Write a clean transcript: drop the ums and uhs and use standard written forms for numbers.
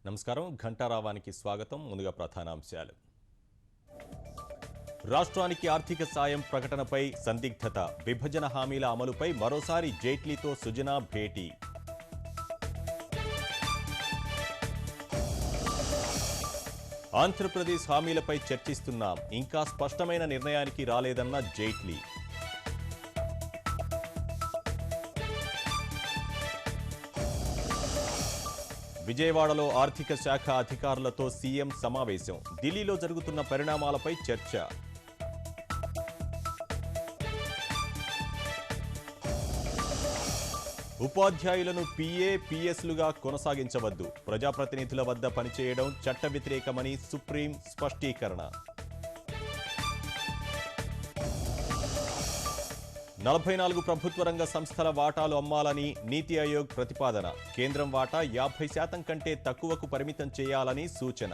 నమస్కారం. ఘంటారావానికి స్వాగతం. ముందుగా ప్రధానాంశాలు. రాష్ట్రానికి ఆర్థిక సాయం ప్రకటనపై సందిగ్ధత. విభజన హామీల అమలుపై మరోసారి జైట్లీతో సుజనా భేటీ. ఆంధ్రప్రదేశ్ హామీలపై చర్చిస్తున్నాం, ఇంకా స్పష్టమైన నిర్ణయానికి రాలేదన్న జైట్లీ. విజయవాడలో ఆర్థిక శాఖ అధికారులతో సీఎం సమావేశం. ఢిల్లీలో జరుగుతున్న పరిణామాలపై చర్చ. ఉపాధ్యాయులను పీఏ, పీఎస్లుగా కొనసాగించవద్దు. ప్రజాప్రతినిధుల వద్ద పనిచేయడం చట్ట వ్యతిరేకమని సుప్రీం స్పష్టీకరణ. 44 ప్రభుత్వ రంగ సంస్థల వాటాలు అమ్మాలని నీతి ఆయోగ్ ప్రతిపాదన. కేంద్రం వాటా 50% కంటే తక్కువకు పరిమితం చేయాలని సూచన.